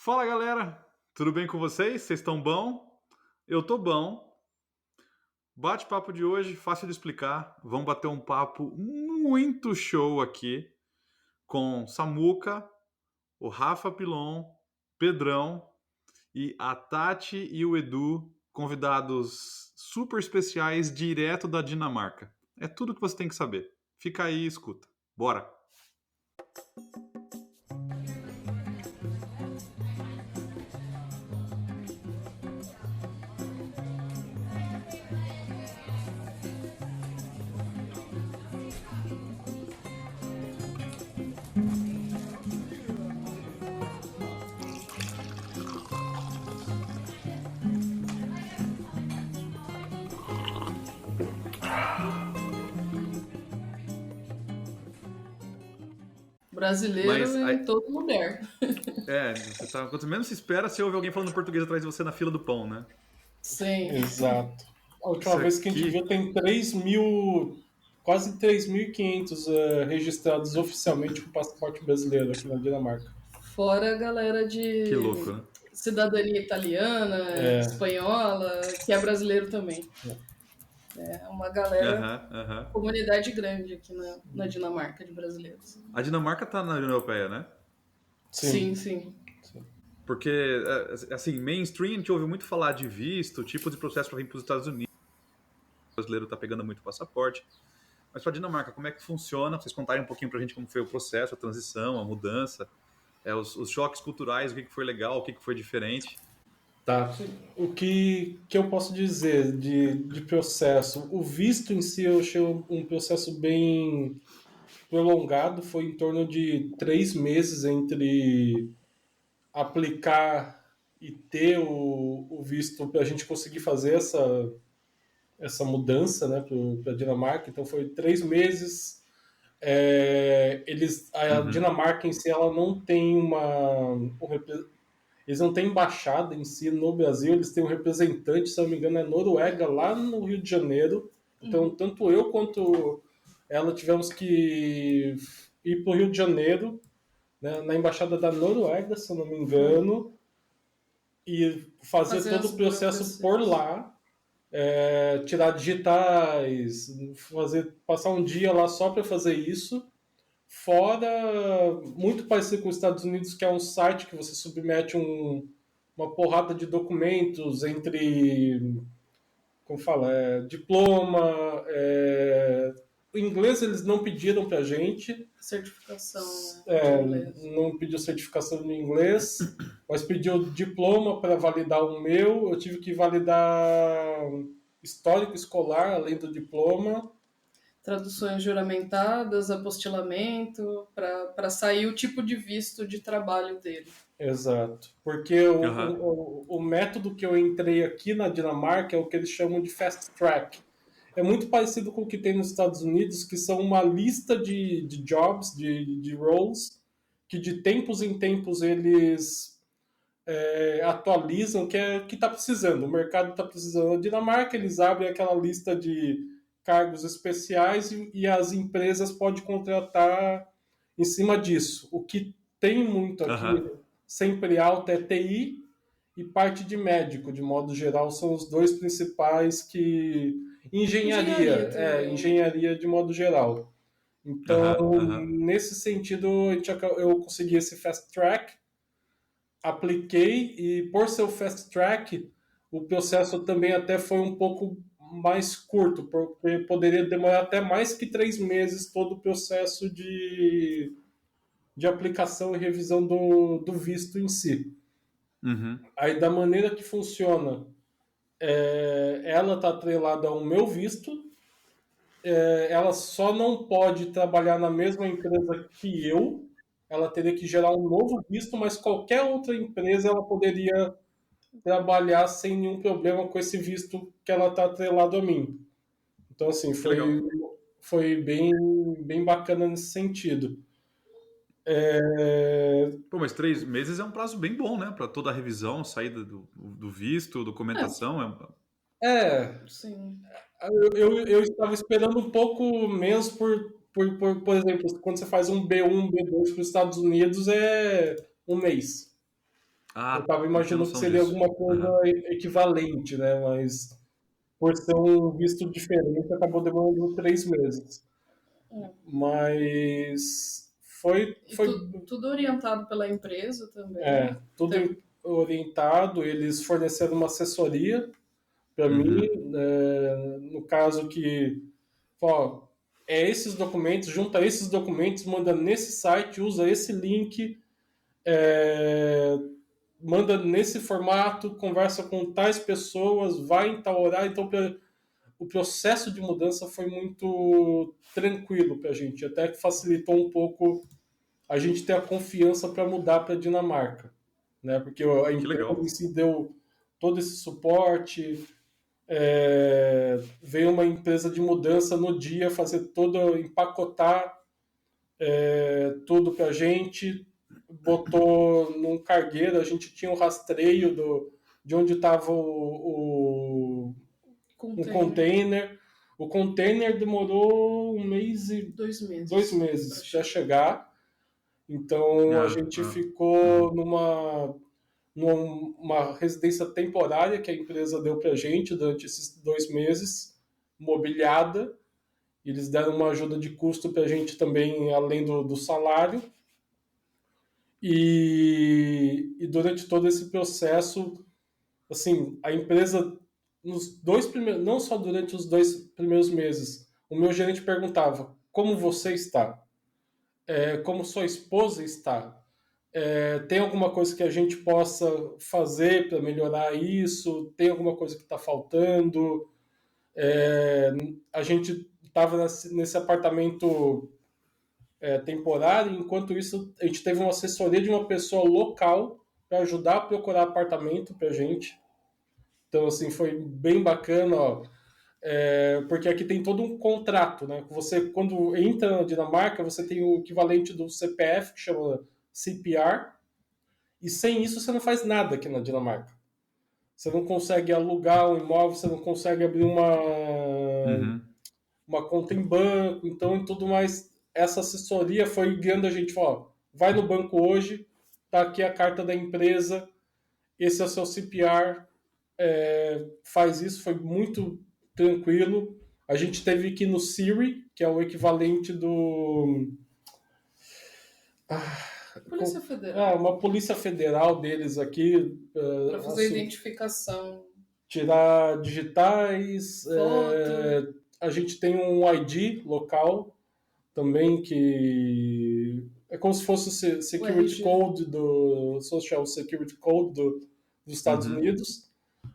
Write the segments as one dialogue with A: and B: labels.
A: Fala galera, tudo bem com vocês? Vocês estão bom? Eu tô bom. Bate-papo de hoje, fácil de explicar. Vamos bater um papo muito show aqui com Samuca, o Rafa Pilon, Pedrão e a Tati e o Edu, convidados super especiais direto da Dinamarca. É tudo que você tem que saber. Fica aí e escuta. Bora!
B: Brasileiro em todo lugar.
A: Você tá, quanto menos se espera, você ouve alguém falando português atrás de você na fila do pão, né?
B: Sim.
C: Exato. A última
A: Isso
C: vez que a gente
A: aqui-
C: viu tem 3.000, quase 3.500 registrados oficialmente com passaporte brasileiro aqui na Dinamarca.
B: Fora a galera de
A: Que louco, né?
B: cidadania italiana, espanhola, que é brasileiro também. É uma galera, comunidade grande aqui na Dinamarca de brasileiros.
A: A Dinamarca tá na União Europeia, né?
B: Sim.
A: Porque, assim, mainstream, a gente ouve muito falar de visto, tipo de processo para vir para os Estados Unidos. O brasileiro tá pegando muito passaporte. Mas para a Dinamarca, como é que funciona? Vocês contarem um pouquinho pra gente como foi o processo, a transição, a mudança, os choques culturais, o que foi legal, o que foi diferente.
C: Tá. O que eu posso dizer de processo? O visto em si eu achei um processo bem prolongado, foi em torno de 3 meses entre aplicar e ter o visto para a gente conseguir fazer essa mudança, né, para a Dinamarca. Então foi 3 meses. A Dinamarca em si ela não tem eles não têm embaixada em si no Brasil, eles têm um representante, se não me engano, é Noruega, lá no Rio de Janeiro. Então, tanto eu quanto ela tivemos que ir para o Rio de Janeiro, né, na embaixada da Noruega, se eu não me engano, e fazer todo o processo por lá, tirar digitais, passar um dia lá só para fazer isso. Fora, muito parecido com os Estados Unidos, que é um site que você submete uma porrada de documentos entre, como fala, diploma, o inglês eles não pediram pra gente.
B: Certificação.
C: Não pediu certificação em inglês, mas pediu diploma para validar o meu. Eu tive que validar histórico escolar, além do diploma.
B: Traduções juramentadas, apostilamento, para sair o tipo de visto de trabalho dele.
C: Exato. Porque o método que eu entrei aqui na Dinamarca é o que eles chamam de fast track. É muito parecido com o que tem nos Estados Unidos, que são uma lista de jobs, de roles, que de tempos em tempos eles atualizam, que é o que está precisando. O mercado está precisando. Na Dinamarca, eles abrem aquela lista de cargos especiais e as empresas podem contratar em cima disso. O que tem muito aqui, sempre alto, é TI e parte de médico, de modo geral, são os dois principais que... Engenharia de modo geral. Então, nesse sentido, eu consegui esse fast track, apliquei, e por ser o fast track, o processo também até foi um pouco mais curto, porque poderia demorar até mais que 3 meses todo o processo de aplicação e revisão do visto em si. Aí, da maneira que funciona, ela está atrelada ao meu visto, ela só não pode trabalhar na mesma empresa que eu, ela teria que gerar um novo visto, mas qualquer outra empresa ela poderia trabalhar sem nenhum problema com esse visto que ela está atrelado a mim. Então, assim, foi bem, bem bacana nesse sentido.
A: Pô, mas 3 meses é um prazo bem bom, né? Para toda a revisão, saída do visto, documentação.
B: Sim.
C: Eu estava esperando um pouco menos por exemplo, quando você faz um B1, B2 para os Estados Unidos é um mês. Eu estava imaginando que seria alguma coisa equivalente, né? Mas por ser um visto diferente, acabou demorando 3 meses. Mas foi...
B: Tudo orientado pela empresa também.
C: Tudo orientado. Eles forneceram uma assessoria para mim, no caso que... esses documentos, junta esses documentos, manda nesse site, usa esse link, manda nesse formato, conversa com tais pessoas, vai em tal horário. Então, o processo de mudança foi muito tranquilo para a gente, até que facilitou um pouco a gente ter a confiança para mudar para a Dinamarca, né? Porque a empresa em si deu todo esse suporte. Veio uma empresa de mudança no dia fazer empacotar tudo pra gente, botou num cargueiro, a gente tinha um rastreio de onde estava o container. O container demorou 1 mês e 2 meses para chegar. Então a gente ficou numa residência temporária que a empresa deu para a gente durante esses 2 meses, mobiliada. Eles deram uma ajuda de custo para a gente também, além do salário. E durante todo esse processo, assim, a empresa, não só durante os 2 primeiros meses, o meu gerente perguntava: como você está? Como sua esposa está? Tem alguma coisa que a gente possa fazer para melhorar isso? Tem alguma coisa que está faltando? A gente estava nesse apartamento temporário. Enquanto isso, a gente teve uma assessoria de uma pessoa local para ajudar a procurar apartamento para a gente. Então, assim, foi bem bacana, porque aqui tem todo um contrato, né? Você, quando entra na Dinamarca, você tem o equivalente do CPF, que chama CPR, e sem isso você não faz nada aqui na Dinamarca. Você não consegue alugar um imóvel, você não consegue abrir uma conta em banco, então e tudo mais. Essa assessoria foi guiando a gente, vai no banco hoje, tá aqui a carta da empresa, esse é o seu CPR, faz isso. Foi muito tranquilo. A gente teve que ir no Siri, que é o equivalente do...
B: Polícia Federal.
C: Uma polícia federal deles aqui.
B: Para fazer identificação.
C: Tirar digitais. A gente tem um ID local também, que é como se fosse o Security Code do Social Security Code dos Estados Unidos.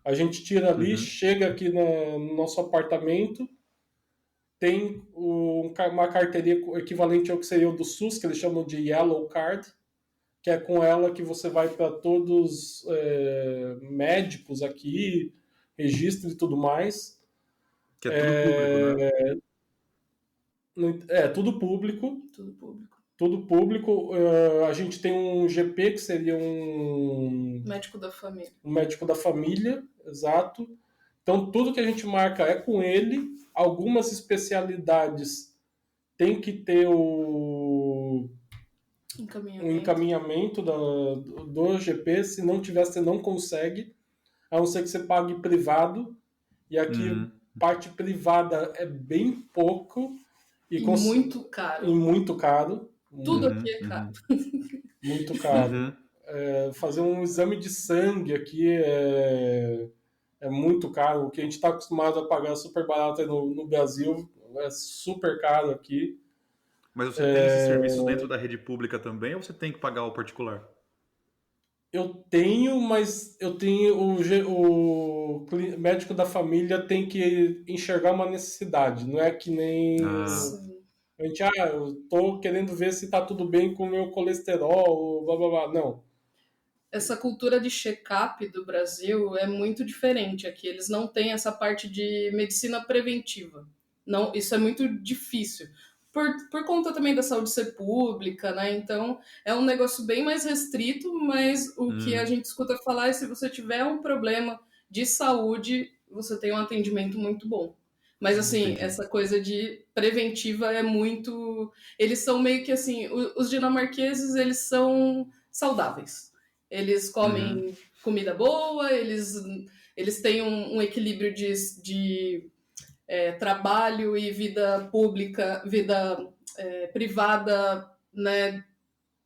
C: A gente tira ali, chega aqui no nosso apartamento, tem uma carteirinha equivalente ao que seria o do SUS, que eles chamam de Yellow Card, que é com ela que você vai para todos médicos aqui, registro e tudo mais.
A: Que é tudo público, né?
C: Tudo público.
B: Tudo público.
C: Tudo público. A gente tem um GP, que seria um...
B: médico da família.
C: Um médico da família, exato. Então, tudo que a gente marca é com ele. Algumas especialidades tem que ter o encaminhamento do GP. Se não tiver, você não consegue. A não ser que você pague privado. E aqui, parte privada é bem pouco.
B: E muito caro.
C: E muito caro.
B: Tudo aqui é caro.
C: Muito caro. Fazer um exame de sangue aqui é muito caro. O que a gente está acostumado a pagar super barato no Brasil é super caro aqui.
A: Mas você tem esses serviços dentro da rede pública também, ou você tem que pagar o particular?
C: Eu tenho, mas eu tenho o médico da família tem que enxergar uma necessidade. Não é que nem... A gente, eu tô querendo ver se tá tudo bem com o meu colesterol, blá blá blá. Não.
B: Essa cultura de check-up do Brasil é muito diferente aqui. Eles não têm essa parte de medicina preventiva. Não, isso é muito difícil. Por conta também da saúde ser pública, né? Então, é um negócio bem mais restrito, mas o que a gente escuta falar é: se você tiver um problema de saúde, você tem um atendimento muito bom. Mas, assim, essa coisa de preventiva é muito... Eles são meio que, assim... Os dinamarqueses, eles são saudáveis. Eles comem comida boa, eles têm um equilíbrio de trabalho e vida pública, vida privada, né,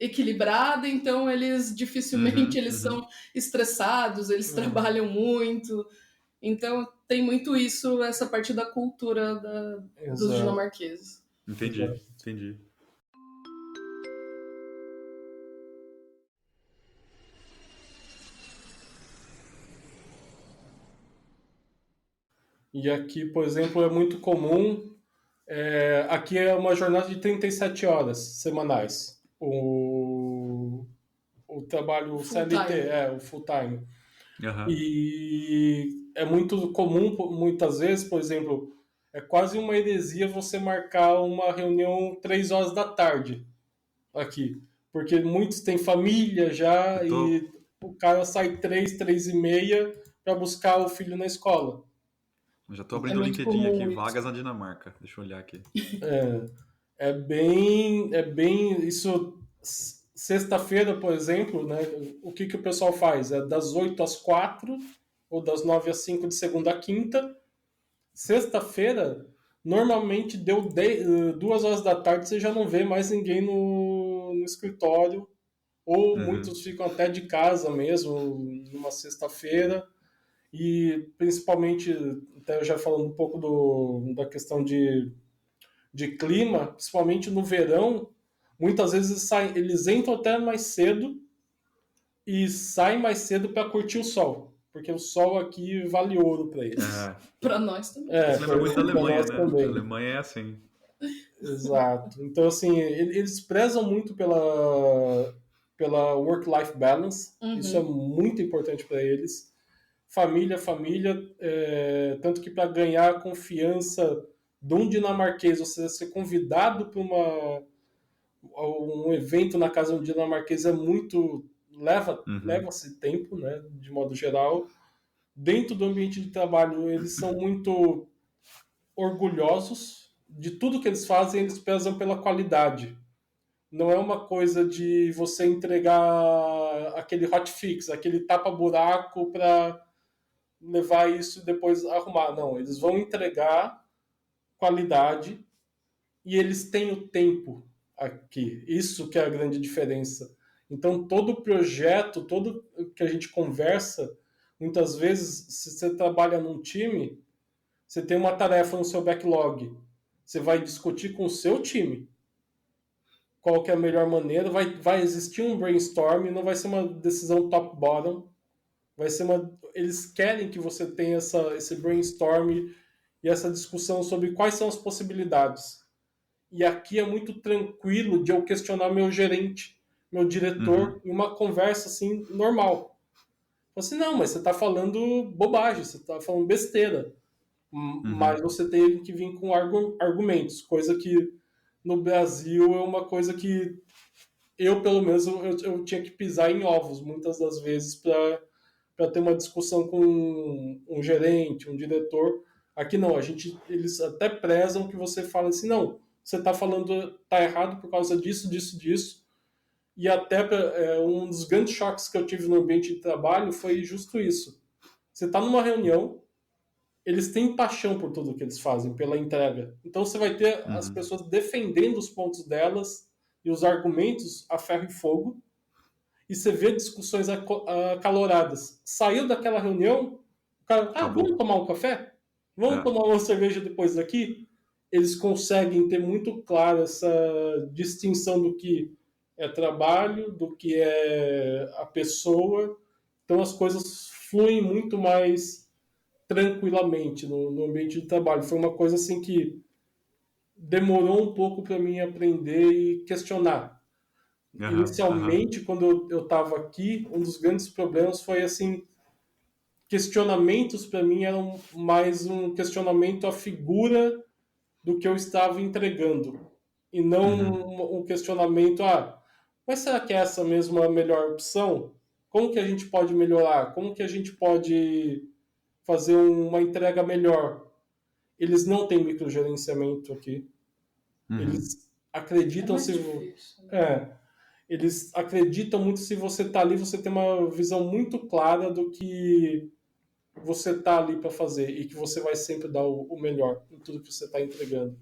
B: equilibrada, então eles dificilmente eles são estressados, eles trabalham muito. Então tem muito isso, essa parte da cultura dos dinamarqueses.
A: Entendi.
C: E aqui, por exemplo, é muito comum. Aqui é uma jornada de 37 horas semanais. O trabalho CLT, o full time. E é muito comum, muitas vezes, por exemplo, é quase uma heresia você marcar uma reunião 3 horas da tarde aqui. Porque muitos têm família já e o cara sai 3h30 para buscar o filho na escola.
A: Eu já tô abrindo o LinkedIn aqui, vagas na Dinamarca. Deixa eu olhar aqui.
C: É bem isso. Sexta-feira, por exemplo, né, o que o pessoal faz? É das 8 às 4 ou das 9 às 5 de segunda a quinta. Sexta-feira, normalmente deu 2 horas da tarde, você já não vê mais ninguém no escritório. Ou muitos ficam até de casa mesmo, numa sexta-feira. E principalmente, até já falando um pouco da questão de clima, principalmente no verão, muitas vezes eles entram até mais cedo e saem mais cedo para curtir o sol. Porque o sol aqui vale ouro para eles.
B: Para nós também.
A: Isso lembra muito da Alemanha, né?
C: Também.
A: A Alemanha é assim.
C: Exato. Então, assim, eles prezam muito pela work-life balance. Isso é muito importante para eles. Família, tanto que para ganhar a confiança de um dinamarquês, você ser convidado para um evento na casa de um dinamarquês leva-se tempo, né, de modo geral. Dentro do ambiente de trabalho, eles são muito orgulhosos de tudo que eles fazem, eles prezam pela qualidade. Não é uma coisa de você entregar aquele hotfix, aquele tapa-buraco para levar isso e depois arrumar. Não, eles vão entregar qualidade e eles têm o tempo aqui. Isso que é a grande diferença. Então, todo projeto, todo que a gente conversa, muitas vezes, se você trabalha num time, você tem uma tarefa no seu backlog. Você vai discutir com o seu time qual que é a melhor maneira. Vai existir um brainstorm, não vai ser uma decisão top-bottom. Eles querem que você tenha esse brainstorm e essa discussão sobre quais são as possibilidades. E aqui é muito tranquilo de eu questionar meu gerente, meu diretor, em uma conversa assim, normal. Assim, não, mas você está falando bobagem, você está falando besteira. Mas você tem que vir com argumentos, coisa que no Brasil é uma coisa que eu, pelo menos, eu tinha que pisar em ovos muitas das vezes para ter uma discussão com um gerente, um diretor. Aqui não, eles até prezam que você fale assim, não, você está falando, está errado por causa disso. E até um dos grandes choques que eu tive no ambiente de trabalho foi justo isso. Você está numa reunião, eles têm paixão por tudo que eles fazem, pela entrega. Então você vai ter as pessoas defendendo os pontos delas e os argumentos a ferro e fogo, e você vê discussões acaloradas. Saiu daquela reunião, o cara, vamos tomar um café? Vamos tomar uma cerveja depois daqui? Eles conseguem ter muito claro essa distinção do que é trabalho, do que é a pessoa. Então as coisas fluem muito mais tranquilamente no ambiente de trabalho. Foi uma coisa assim que demorou um pouco para mim aprender e questionar. Inicialmente, quando eu estava aqui, um dos grandes problemas foi assim, questionamentos para mim eram mais um questionamento à figura do que eu estava entregando e não um questionamento, mas será que essa mesmo é a melhor opção? Como que a gente pode melhorar? Como que a gente pode fazer uma entrega melhor? Eles não têm microgerenciamento aqui. Eles acreditam eles acreditam muito, se você está ali, você tem uma visão muito clara do que você está ali para fazer e que você vai sempre dar o melhor em tudo que você está entregando.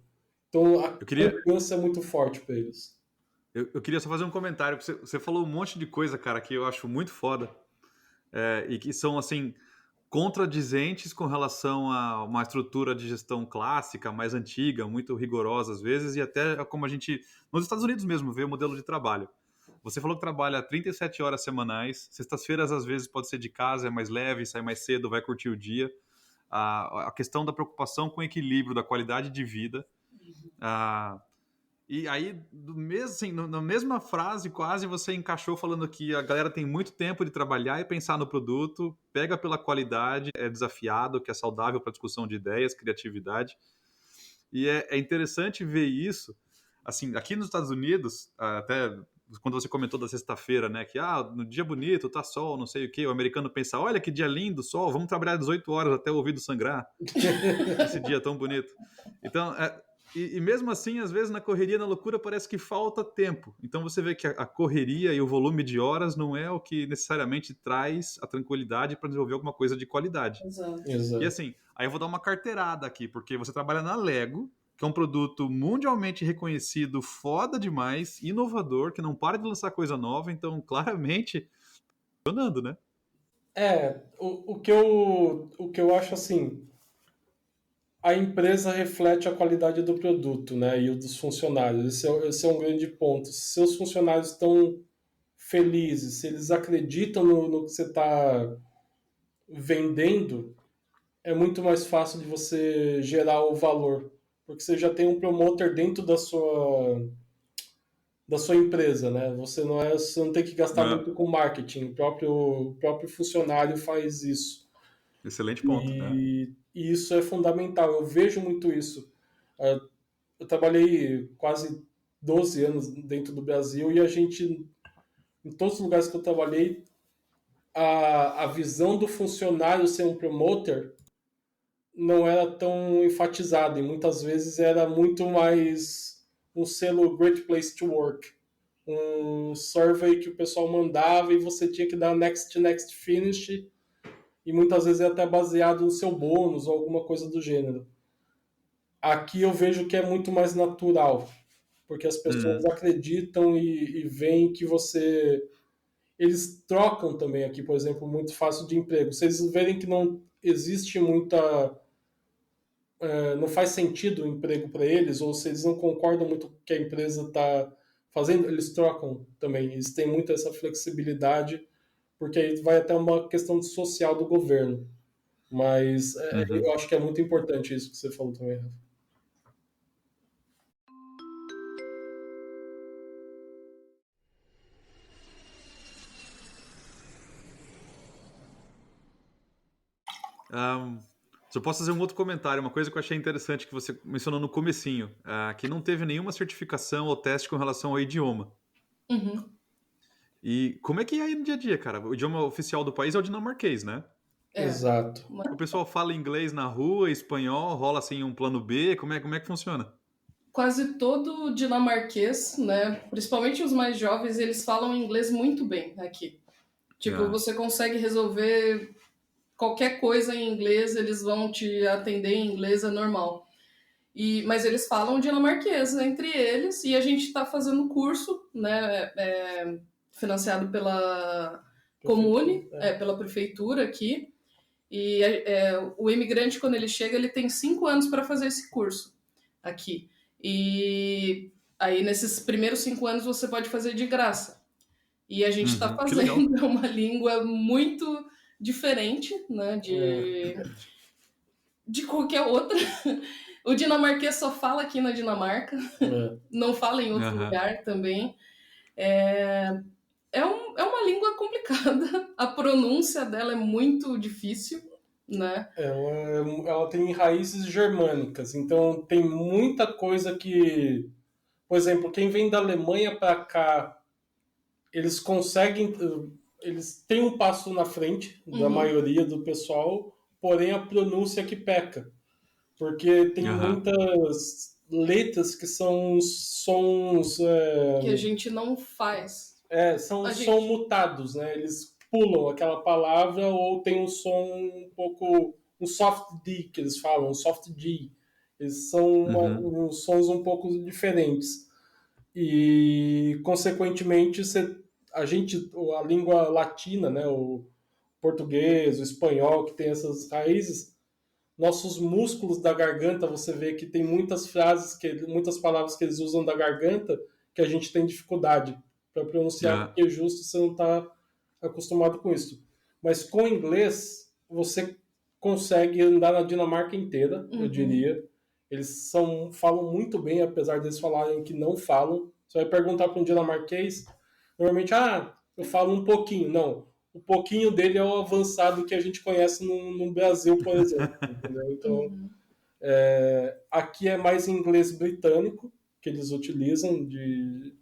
C: Então a
A: Eu queria,
C: confiança é muito forte para eles.
A: eu queria só fazer um comentário. Você falou um monte de coisa, cara, que eu acho muito foda. E que são, assim, contradizentes com relação a uma estrutura de gestão clássica, mais antiga, muito rigorosa às vezes, e até como a gente, nos Estados Unidos mesmo, vê o modelo de trabalho. Você falou que trabalha 37 horas semanais, sextas-feiras às vezes pode ser de casa, é mais leve, sai mais cedo, vai curtir o dia. A questão da preocupação com o equilíbrio, da qualidade de vida. E aí, assim, na mesma frase, quase você encaixou falando que a galera tem muito tempo de trabalhar e pensar no produto, pega pela qualidade, é desafiado, que é saudável para discussão de ideias, criatividade. E é interessante ver isso. Assim, aqui nos Estados Unidos, até quando você comentou da sexta-feira, né, que no dia bonito, tá sol, não sei o quê, o americano pensa, olha que dia lindo, sol, vamos trabalhar 18 horas até o ouvido sangrar. Esse dia tão bonito. Então, e mesmo assim, às vezes, na correria, na loucura, parece que falta tempo. Então você vê que a correria e o volume de horas não é o que necessariamente traz a tranquilidade para desenvolver alguma coisa de qualidade.
B: Exato.
A: E assim, aí eu vou dar uma carteirada aqui, porque você trabalha na Lego, que é um produto mundialmente reconhecido, foda demais, inovador, que não para de lançar coisa nova, então claramente funcionando, né?
C: O que eu acho assim, a empresa reflete a qualidade do produto, né, e o dos funcionários. Esse é um grande ponto. Se seus funcionários estão felizes, se eles acreditam no que você está vendendo, é muito mais fácil de você gerar o valor, porque você já tem um promoter dentro da sua empresa, né? Você não tem que gastar muito com marketing, o próprio funcionário faz isso.
A: Excelente ponto.
C: E isso é fundamental, eu vejo muito isso. Eu trabalhei quase 12 anos dentro do Brasil e a gente, em todos os lugares que eu trabalhei, a visão do funcionário ser um promoter não era tão enfatizada e muitas vezes era muito mais um selo Great Place to Work, um survey que o pessoal mandava e você tinha que dar next finish e muitas vezes é até baseado no seu bônus ou alguma coisa do gênero. Aqui eu vejo que é muito mais natural, porque as pessoas acreditam e veem que você... Eles trocam também aqui, por exemplo, muito fácil de emprego. Se eles verem que não existe muita... não faz sentido o emprego para eles, ou se eles não concordam muito com o que a empresa está fazendo, eles trocam também. Eles têm muito essa flexibilidade, porque aí vai até uma questão social do governo. Mas eu acho que é muito importante isso que você falou também, Rafa.
A: Se eu posso fazer um outro comentário, uma coisa que eu achei interessante que você mencionou no comecinho, que não teve nenhuma certificação ou teste com relação ao idioma.
B: Uhum.
A: E como é que é aí no dia a dia, cara? O idioma oficial do país é o dinamarquês, né?
C: Exato.
A: O pessoal fala inglês na rua, espanhol, rola assim um plano B, como é que funciona?
B: Quase todo dinamarquês, né, principalmente os mais jovens, eles falam inglês muito bem aqui. Tipo, você consegue resolver qualquer coisa em inglês, eles vão te atender em inglês, é normal. Mas eles falam dinamarquês entre eles, e a gente está fazendo curso, né, financiado pela Comune, pela prefeitura aqui. E o imigrante, quando ele chega, ele tem 5 anos para fazer esse curso aqui. E aí, nesses primeiros 5 anos, você pode fazer de graça. E a gente está fazendo uma língua muito diferente, né, de qualquer outra. O dinamarquês só fala aqui na Dinamarca, não fala em outro lugar também. É uma língua complicada, a pronúncia dela é muito difícil, né?
C: Ela tem raízes germânicas, então tem muita coisa que... Por exemplo, quem vem da Alemanha para cá, eles conseguem... Eles têm um passo na frente da maioria do pessoal, porém a pronúncia que peca. Porque tem muitas letras que são sons...
B: que a gente não faz.
C: São mutados, né? Eles pulam aquela palavra ou tem um som um pouco... um soft D, que eles falam, um soft G. Eles são uns sons um pouco diferentes. E, consequentemente, a língua latina, né? O português, o espanhol, que tem essas raízes, nossos músculos da garganta, você vê que tem muitas palavras que eles usam da garganta que a gente tem dificuldade para pronunciar, porque é justo você não está acostumado com isso. Mas com o inglês, você consegue andar na Dinamarca inteira, eu diria. Eles falam muito bem, apesar deles falarem que não falam. Você vai perguntar para um dinamarquês, normalmente, eu falo um pouquinho. Não, o pouquinho dele é o avançado que a gente conhece no Brasil, por exemplo. Entendeu? Então, aqui é mais inglês britânico que eles utilizam de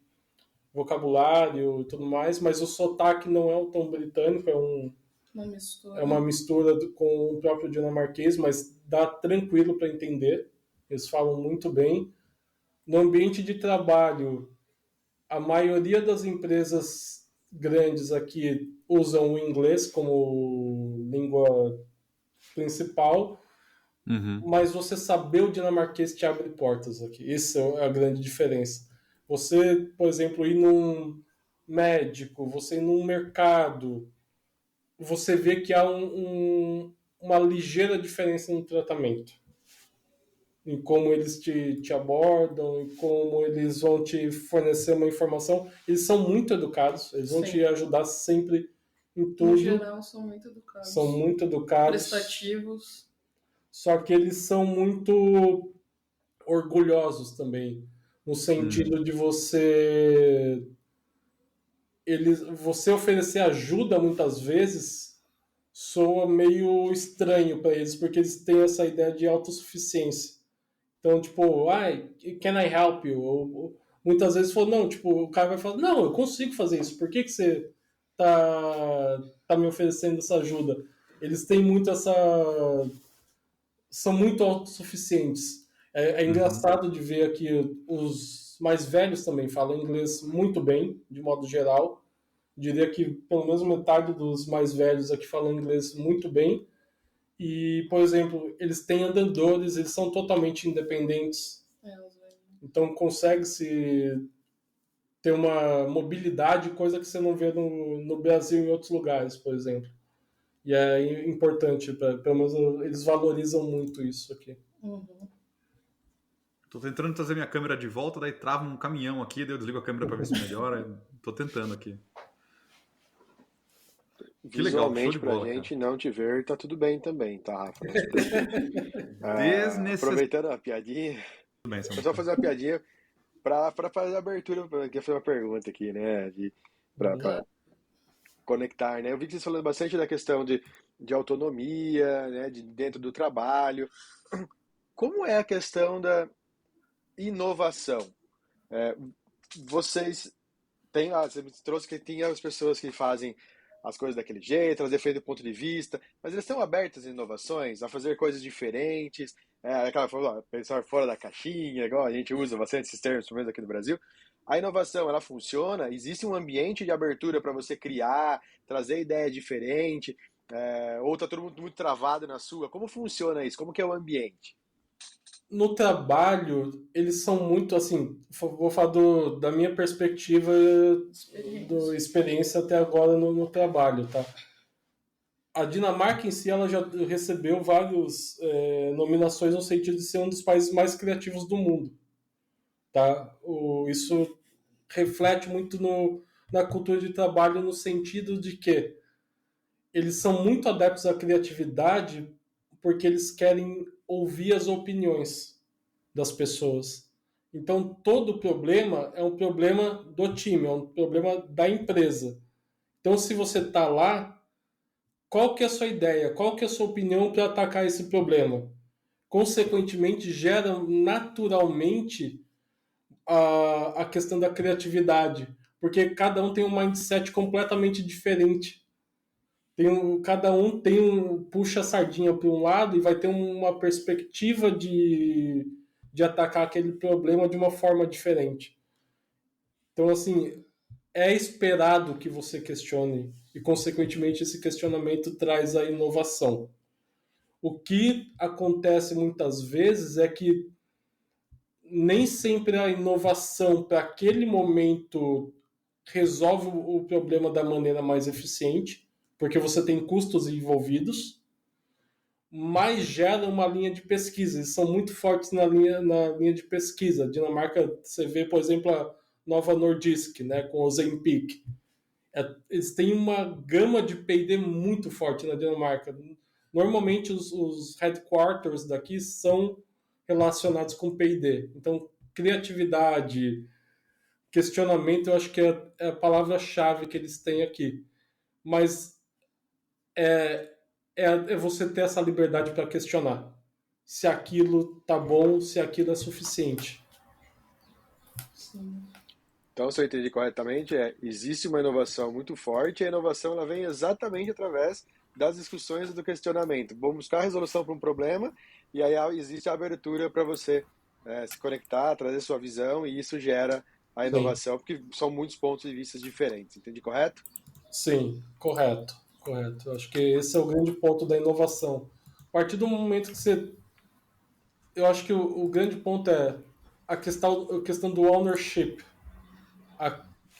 C: vocabulário e tudo mais, mas o sotaque não é tão britânico, é uma mistura com o próprio dinamarquês, mas dá tranquilo para entender. Eles falam muito bem. No ambiente de trabalho, a maioria das empresas grandes aqui usam o inglês como língua principal, mas você saber o dinamarquês te abre portas aqui. Isso é a grande diferença. Você, por exemplo, ir num médico, você ir num mercado, você vê que há uma ligeira diferença no tratamento. Em como eles te abordam, em como eles vão te fornecer uma informação. Eles são muito educados, eles vão te ajudar sempre em tudo.
B: No geral, são muito educados.
C: São muito educados.
B: Prestativos.
C: Só que eles são muito orgulhosos também, no sentido de você oferecer ajuda muitas vezes soa meio estranho para eles, porque eles têm essa ideia de autossuficiência. Então, tipo, can I help you? Ou muitas vezes não, tipo, o cara vai falar, não, eu consigo fazer isso, por que você tá me oferecendo essa ajuda? Eles têm muito são muito autossuficientes. É engraçado de ver aqui os mais velhos também falam inglês muito bem, de modo geral. Diria que pelo menos metade dos mais velhos aqui falam inglês muito bem. E, por exemplo, eles têm andadores, eles são totalmente independentes. Então consegue-se ter uma mobilidade, coisa que você não vê no Brasil e em outros lugares, por exemplo. E é importante, pelo menos eles valorizam muito isso aqui.
A: Tô tentando trazer minha câmera de volta, daí trava um caminhão aqui, daí eu desligo a câmera para ver se melhora. Tô tentando aqui.
D: Que legal, show de bola, pra gente cara. Não te ver, tá tudo bem também, tá, Rafa? Aproveitando a piadinha, eu só fazer uma piadinha pra fazer a abertura, porque foi uma pergunta aqui, né, pra conectar, né? Eu vi que vocês falando bastante da questão de autonomia, né, de dentro do trabalho. Como é a questão da inovação? Vocês têm, você trouxe que tem as pessoas que fazem as coisas daquele jeito, elas defendem o ponto de vista, mas eles estão abertos às inovações, a fazer coisas diferentes, pensar fora da caixinha, igual a gente usa bastante esses termos, pelo menos aqui no Brasil. A inovação, ela funciona? Existe um ambiente de abertura para você criar, trazer ideia diferente, ou está todo mundo muito travado na sua? Como funciona isso? Como que é o ambiente?
C: No trabalho, eles são muito, assim, vou falar da minha perspectiva, da experiência até agora no trabalho, tá? A Dinamarca em si, ela já recebeu várias nominações no sentido de ser um dos países mais criativos do mundo, tá? Isso reflete muito na cultura de trabalho no sentido de que eles são muito adeptos à criatividade porque eles querem ouvir as opiniões das pessoas. Então, todo problema é um problema do time, é um problema da empresa. Então, se você está lá, qual que é a sua ideia? Qual que é a sua opinião para atacar esse problema? Consequentemente, gera naturalmente a questão da criatividade, porque cada um tem um mindset completamente diferente. Cada um puxa a sardinha para um lado e vai ter uma perspectiva de atacar aquele problema de uma forma diferente. Então, assim, é esperado que você questione e, consequentemente, esse questionamento traz a inovação. O que acontece muitas vezes é que nem sempre a inovação para aquele momento resolve o problema da maneira mais eficiente, porque você tem custos envolvidos, mas gera uma linha de pesquisa. Eles são muito fortes na linha de pesquisa. A Dinamarca, você vê, por exemplo, a Nova Nordisk, né, com o Ozempic. Eles têm uma gama de P&D muito forte na Dinamarca. Normalmente, os headquarters daqui são relacionados com P&D. Então, criatividade, questionamento, eu acho que é a palavra-chave que eles têm aqui. Mas é você ter essa liberdade para questionar se aquilo tá bom, se aquilo é suficiente.
B: Sim.
D: Então, se eu entendi corretamente, existe uma inovação muito forte e a inovação ela vem exatamente através das discussões e do questionamento. Vamos buscar a resolução para um problema e aí existe a abertura para você se conectar, trazer sua visão e isso gera a inovação, porque são muitos pontos de vista diferentes. Entendi correto?
C: Sim, correto. Eu acho que esse é o grande ponto da inovação. A partir do momento que você... Eu acho que o grande ponto é a questão do ownership.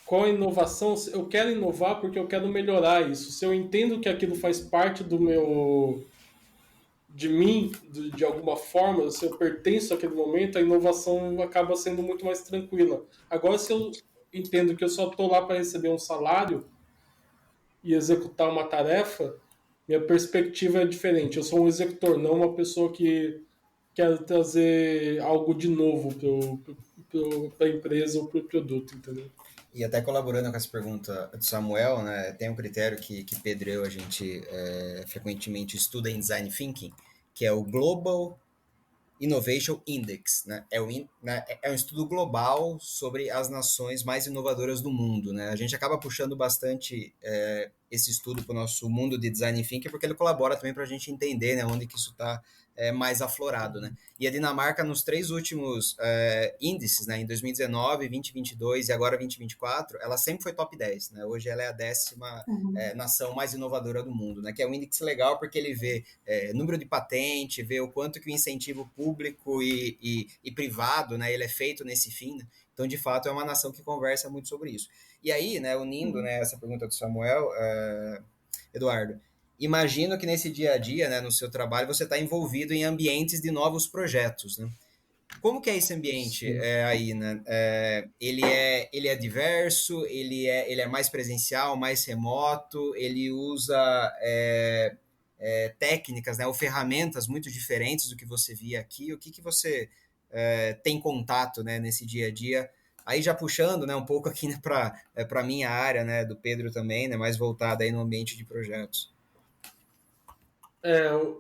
C: Qual a inovação? Eu quero inovar porque eu quero melhorar isso. Se eu entendo que aquilo faz parte de mim, de alguma forma, se eu pertenço àquele momento, a inovação acaba sendo muito mais tranquila. Agora, se eu entendo que eu só estou lá para receber um salário e executar uma tarefa, minha perspectiva é diferente. Eu sou um executor, não uma pessoa que quer trazer algo de novo para a empresa ou para o produto, entendeu?
E: E até colaborando com essa pergunta do Samuel, né, tem um critério que Pedro e eu, a gente frequentemente estuda em Design Thinking, que é o Global Innovation Index, né? É um estudo global sobre as nações mais inovadoras do mundo, né? A gente acaba puxando bastante esse estudo para o nosso mundo de Design Thinking, porque ele colabora também para a gente entender, né, onde que isso está mais aflorado, né? E a Dinamarca, nos 3 últimos índices, né, em 2019, 2022 e agora 2024, ela sempre foi top 10, né? Hoje ela é a 10ª nação mais inovadora do mundo, né? Que é um índice legal porque ele vê número de patente, vê o quanto que o incentivo público e privado, né, ele é feito nesse fim, né? Então, de fato, é uma nação que conversa muito sobre isso. E aí, né, unindo essa pergunta do Samuel, Eduardo, imagino que nesse dia a dia, né, no seu trabalho, você está envolvido em ambientes de novos projetos, né? Como que é esse ambiente aí, né? Ele é diverso, ele é mais presencial, mais remoto, ele usa técnicas, né, ou ferramentas muito diferentes do que você via aqui. O que você tem contato, né, nesse dia a dia? Aí já puxando, né, um pouco aqui, né, para a minha área, né, do Pedro também, né, mais voltada aí no ambiente de projetos.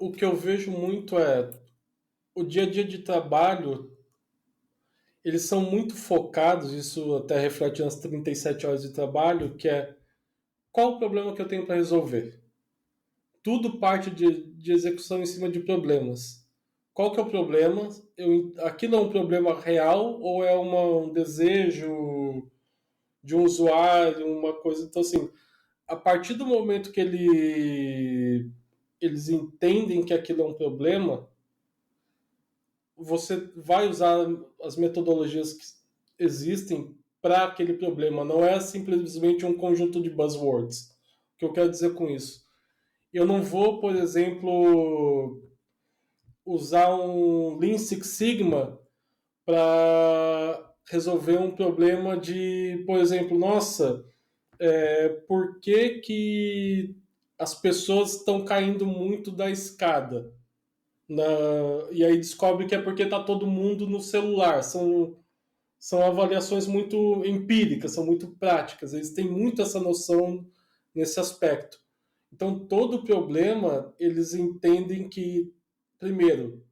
C: O que eu vejo muito o dia a dia de trabalho, eles são muito focados, isso até reflete nas 37 horas de trabalho, que é qual o problema que eu tenho para resolver. Tudo parte de execução em cima de problemas. Qual que é o problema? Aquilo é um problema real ou é um desejo de um usuário, uma coisa... Então, assim, a partir do momento que eles entendem que aquilo é um problema, você vai usar as metodologias que existem para aquele problema. Não é simplesmente um conjunto de buzzwords. O que eu quero dizer com isso? Eu não vou, por exemplo, usar um Lean Six Sigma para resolver um problema de, por exemplo, nossa, por que as pessoas estão caindo muito da escada? E aí descobre que é porque está todo mundo no celular. São avaliações muito empíricas, são muito práticas. Eles têm muito essa noção nesse aspecto. Então, todo problema, eles entendem que, primeiro,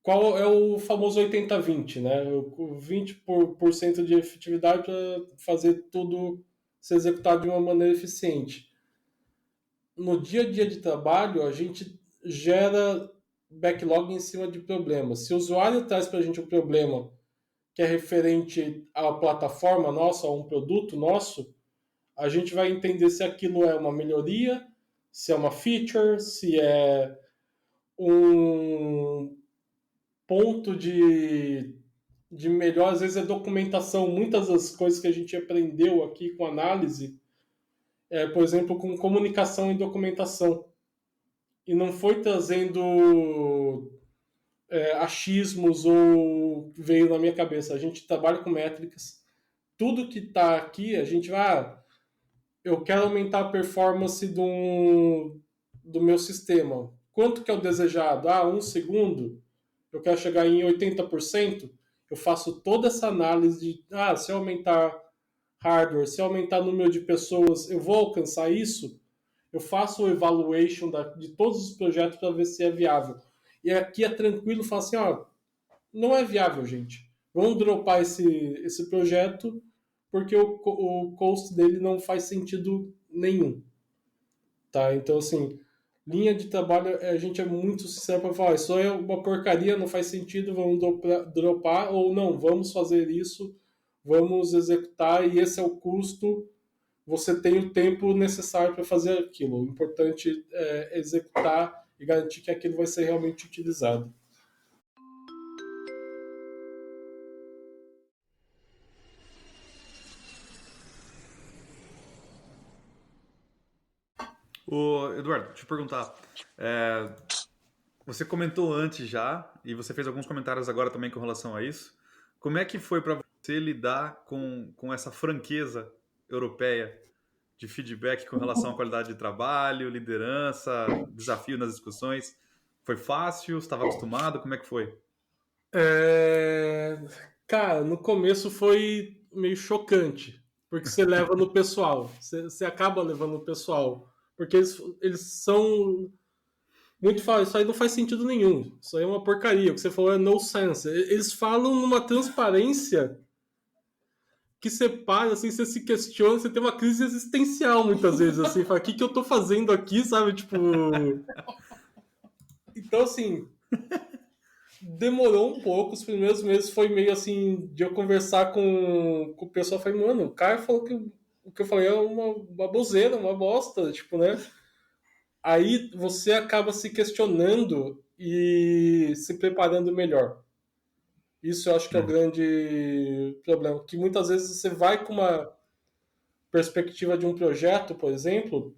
C: qual é o famoso 80-20, né? 20% de efetividade para fazer tudo ser executado de uma maneira eficiente. No dia a dia de trabalho, a gente gera backlog em cima de problemas. Se o usuário traz para a gente um problema que é referente à plataforma nossa, a um produto nosso, a gente vai entender se aquilo é uma melhoria, se é uma feature, se é um ponto de melhor, às vezes é documentação. Muitas das coisas que a gente aprendeu aqui com análise, por exemplo, com comunicação e documentação. E não foi trazendo achismos ou veio na minha cabeça. A gente trabalha com métricas. Tudo que está aqui, a gente vai... eu quero aumentar a performance do meu sistema. Quanto que é o desejado? 1 segundo? Eu quero chegar em 80%? Eu faço toda essa análise de, se eu aumentar hardware, se eu aumentar o número de pessoas, eu vou alcançar isso? Eu faço o evaluation de todos os projetos para ver se é viável. E aqui é tranquilo, falo assim, não é viável, gente. Vamos dropar esse projeto porque o cost dele não faz sentido nenhum. Tá? Então, assim, linha de trabalho, a gente é muito sincero para falar, isso é uma porcaria, não faz sentido, vamos dropar, ou não, vamos fazer isso, vamos executar, e esse é o custo, você tem o tempo necessário para fazer aquilo. O importante é executar e garantir que aquilo vai ser realmente utilizado.
A: Eduardo, deixa eu perguntar. Você comentou antes já, e você fez alguns comentários agora também com relação a isso. Como é que foi para você lidar com essa franqueza europeia de feedback com relação à qualidade de trabalho, liderança, desafio nas discussões? Foi fácil? Você estava acostumado? Como é que foi?
C: Cara, no começo foi meio chocante, porque você leva no pessoal, você acaba levando no pessoal, porque eles são muito fáceis, isso aí não faz sentido nenhum, isso aí é uma porcaria, o que você falou é no sense. Eles falam numa transparência que você para, assim, você se questiona, você tem uma crise existencial muitas vezes, assim, fala, o que eu tô fazendo aqui, sabe, tipo... Então, assim, demorou um pouco, os primeiros meses foi meio assim, de eu conversar com o pessoal, falei, mano, o cara falou que o que eu falei é uma baboseira, uma bosta, tipo, né? Aí você acaba se questionando e se preparando melhor. Isso eu acho que é o grande problema, que muitas vezes você vai com uma perspectiva de um projeto, por exemplo,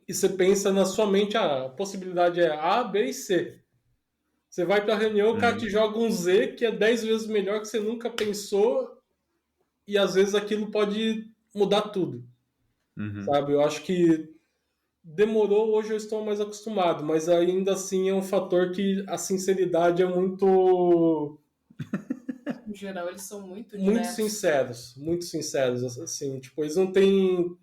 C: e você pensa na sua mente, a possibilidade é A, B e C. Você vai para a reunião, o cara te joga um Z que é 10 vezes melhor que você nunca pensou, e às vezes aquilo pode mudar tudo. Sabe? Eu acho que demorou, hoje eu estou mais acostumado, mas ainda assim é um fator que a sinceridade é muito...
B: Em geral, eles são muito
C: diretos. Muito sinceros, assim, tipo, eles não têm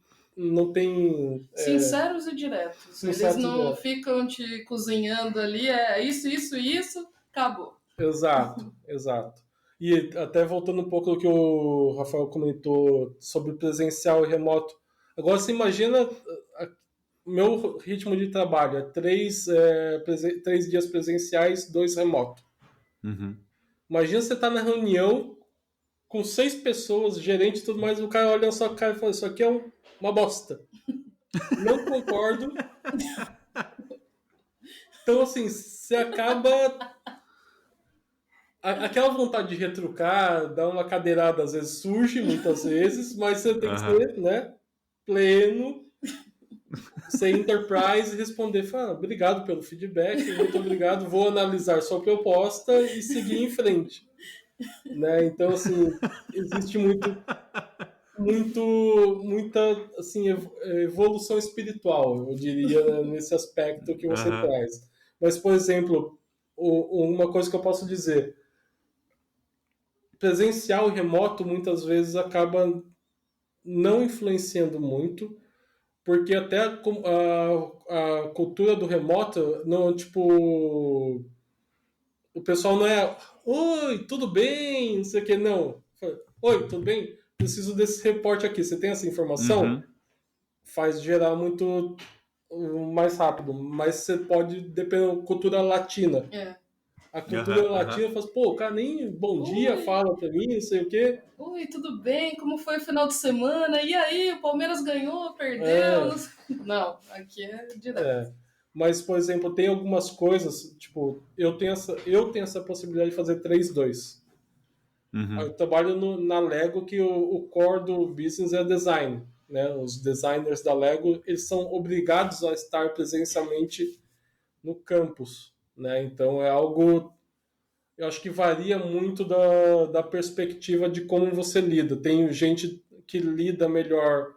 B: sinceros e diretos. Eles não ficam te cozinhando ali, isso, acabou.
C: Exato. E até voltando um pouco do que o Rafael comentou sobre presencial e remoto. Agora você imagina meu ritmo de trabalho é 3 dias presenciais, 2 remoto. Imagina você tá na reunião com 6 pessoas, gerente e tudo mais, o cara olha na sua cara e fala, isso aqui é uma bosta. Não concordo. Então, assim, você acaba... Aquela vontade de retrucar, dar uma cadeirada, às vezes surge, muitas vezes, mas você tem que ser, né, pleno, ser enterprise e responder, obrigado pelo feedback, muito obrigado, vou analisar sua proposta e seguir em frente. Né? Então, assim, existe muita assim, evolução espiritual, eu diria, nesse aspecto que você traz. Mas, por exemplo, uma coisa que eu posso dizer, presencial e remoto muitas vezes acaba não influenciando muito, porque até a cultura do remoto, não, tipo, o pessoal não é, oi, tudo bem, não sei o que, não. Oi, tudo bem? Preciso desse reporte aqui, você tem essa informação? Faz gerar muito mais rápido, mas você pode, dependendo da cultura latina. A cultura latina fala, pô, o cara nem bom dia fala pra mim, não sei o quê.
B: Oi, tudo bem? Como foi o final de semana? E aí, o Palmeiras ganhou, perdeu? Não, aqui é direto.
C: Mas, por exemplo, tem algumas coisas, tipo, eu tenho essa possibilidade de fazer 3-2. Eu trabalho na Lego, que o core do business é design, né? Os designers da Lego, eles são obrigados a estar presencialmente no campus, né? Então é algo, eu acho que varia muito da perspectiva de como você lida. Tem gente que lida melhor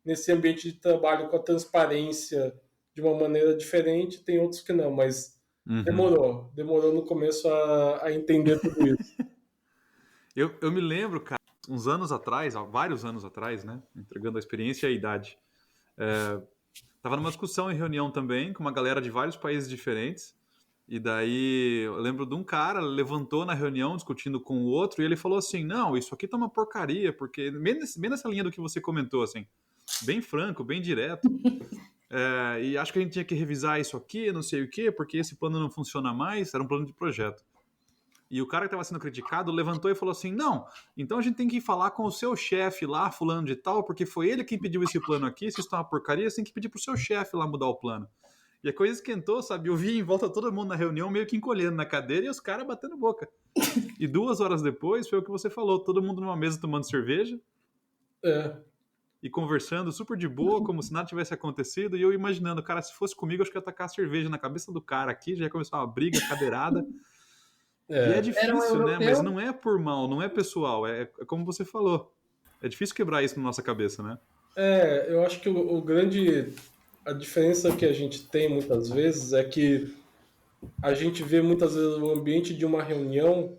C: nesse ambiente de trabalho com a transparência de uma maneira diferente, tem outros que não, mas demorou no começo a entender tudo isso.
A: Eu me lembro, cara, uns anos atrás, vários anos atrás, né, entregando a experiência e a idade, tava numa discussão em reunião também, com uma galera de vários países diferentes, e daí eu lembro de um cara, levantou na reunião discutindo com o outro, e ele falou assim, não, isso aqui tá uma porcaria, porque bem nessa linha do que você comentou, assim, bem franco, bem direto, e acho que a gente tinha que revisar isso aqui, não sei o quê, porque esse plano não funciona mais, era um plano de projeto. E o cara que estava sendo criticado levantou e falou assim, não, então a gente tem que falar com o seu chefe lá, fulano de tal, porque foi ele que pediu esse plano aqui, se isso tá uma porcaria, você tem que pedir pro seu chefe lá mudar o plano. E a coisa esquentou, sabe? Eu vi em volta todo mundo na reunião meio que encolhendo na cadeira e os caras batendo boca. E 2 horas depois foi o que você falou, todo mundo numa mesa tomando cerveja e conversando super de boa, como se nada tivesse acontecido, e eu imaginando, cara, se fosse comigo, acho que eu ia tacar a cerveja na cabeça do cara aqui, já ia começar uma briga, cadeirada. E é difícil, né? Mas não é por mal, não é pessoal, é como você falou. É difícil quebrar isso na nossa cabeça, né?
C: Eu acho que a diferença que a gente tem muitas vezes é que a gente vê muitas vezes o ambiente de uma reunião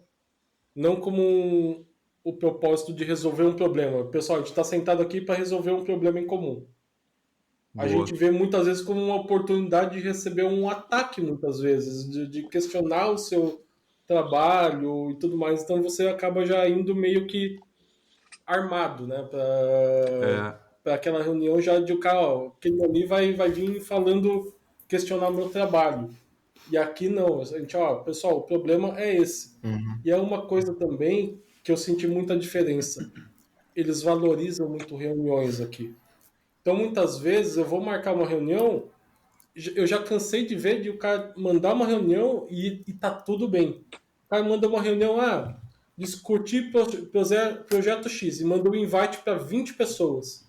C: não como o propósito de resolver um problema. Pessoal, a gente está sentado aqui para resolver um problema em comum. A gente vê muitas vezes como uma oportunidade de receber um ataque, muitas vezes, de questionar o seu trabalho e tudo mais. Então você acaba já indo meio que armado, né, para aquela reunião já de o cara, ó, aquele ali vai vir falando, questionar meu trabalho. E aqui não, a gente, ó, pessoal, o problema é esse. E é uma coisa também que eu senti muita diferença. Eles valorizam muito reuniões aqui. Então muitas vezes eu vou marcar uma reunião, eu já cansei de ver de o cara mandar uma reunião e tá tudo bem. O cara manda uma reunião, discutir projeto X, e manda um invite para 20 pessoas.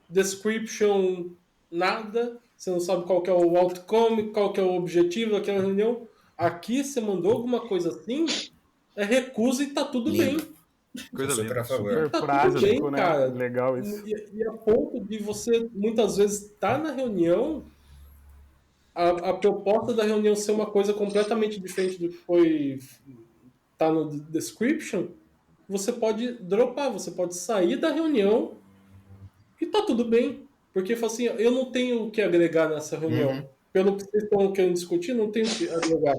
C: Description, nada. Você não sabe qual que é o outcome, qual que é o objetivo daquela reunião. Aqui, você mandou alguma coisa assim, recusa e tá tudo bem.
A: Coisa
E: super a favor.
F: Super
C: Tá
F: prático,
C: tudo bem,
F: né?
C: cara.
F: Legal isso.
C: E a ponto de você, muitas vezes, estar na reunião, a proposta da reunião ser uma coisa completamente diferente do que tá no description, você pode dropar, você pode sair da reunião e tá tudo bem. Porque fala assim, eu não tenho o que agregar nessa reunião. Pelo que vocês estão querendo discutir, não tenho o que agregar.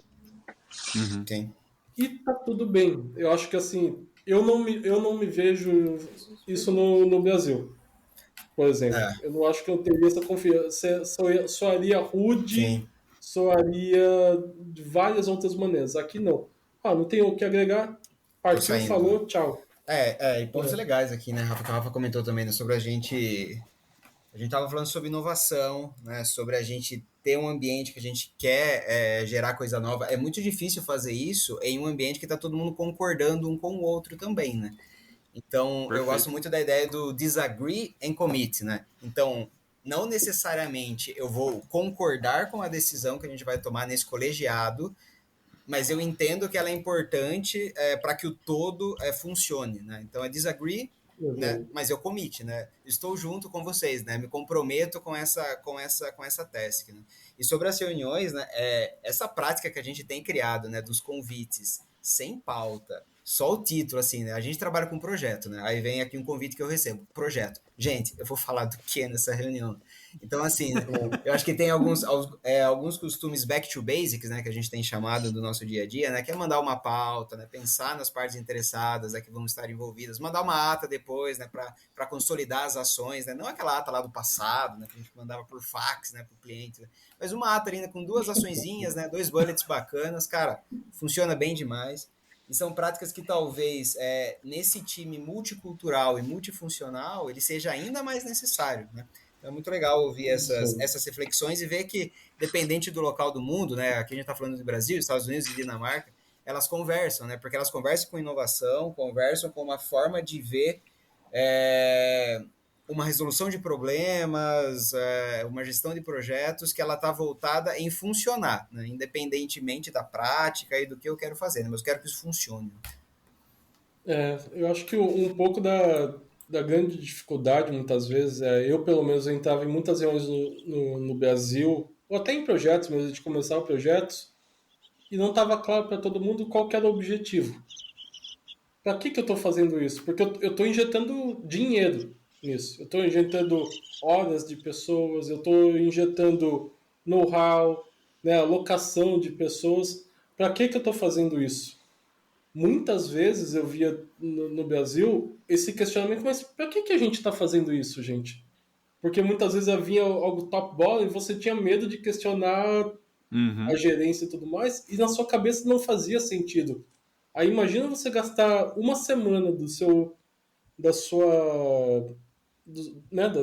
E: Tem.
C: E tá tudo bem. Eu acho que assim, eu não me vejo isso no Brasil. Por exemplo, eu não acho que eu teria essa confiança. Soaria rude, soaria de várias outras maneiras. Aqui não. Não tenho o que agregar. Partiu, falou, tchau.
E: E pontos legais aqui, né, Rafa? Que o Rafa comentou também, né, sobre a gente tava falando sobre inovação, né, sobre a gente ter um ambiente que a gente quer gerar coisa nova. É muito difícil fazer isso em um ambiente que está todo mundo concordando um com o outro também, né? Então, eu gosto muito da ideia do disagree and commit, né? Então, não necessariamente eu vou concordar com a decisão que a gente vai tomar nesse colegiado, mas eu entendo que ela é importante para que o todo funcione, né? Então, é disagree, né? Mas eu commit, né? Estou junto com vocês, né? Me comprometo com essa task, né? E sobre as reuniões, né? Essa prática que a gente tem criado, né? Dos convites sem pauta, só o título, assim, né? A gente trabalha com projeto, né? Aí vem aqui um convite que eu recebo, projeto. Gente, eu vou falar do que nessa reunião? Então, assim, eu acho que tem alguns costumes back to basics, né? Que a gente tem chamado do nosso dia a dia, né? Que é mandar uma pauta, né? Pensar nas partes interessadas, né, que vão estar envolvidas, mandar uma ata depois, né? Para consolidar as ações, né? Não aquela ata lá do passado, né? Que a gente mandava por fax, né? Para o cliente, né? Mas uma ata ainda com 2 açõezinhas, né? 2 bullets bacanas, cara, funciona bem demais. E são práticas que talvez nesse time multicultural e multifuncional ele seja ainda mais necessário, né? Então é muito legal ouvir essas reflexões e ver que, dependente do local do mundo, né? Aqui a gente está falando do Brasil, Estados Unidos e Dinamarca, elas conversam, né? Porque elas conversam com inovação, conversam com uma forma de ver uma resolução de problemas, uma gestão de projetos que ela está voltada em funcionar, né? Independentemente da prática e do que eu quero fazer, né? Mas eu quero que isso funcione.
C: Eu acho que um pouco da grande dificuldade, muitas vezes, eu pelo menos entrava em muitas reuniões no Brasil, ou até em projetos mesmo, de começar projetos, e não estava claro para todo mundo qual que era o objetivo. Para que eu estou fazendo isso? Porque eu estou injetando dinheiro nisso. Eu estou injetando horas de pessoas, eu estou injetando know-how, né, alocação de pessoas. Para que eu estou fazendo isso? Muitas vezes eu via no Brasil esse questionamento, mas para que a gente está fazendo isso, gente? Porque muitas vezes havia algo top bola e você tinha medo de questionar a gerência e tudo mais, e na sua cabeça não fazia sentido. Aí imagina você gastar uma semana da sua,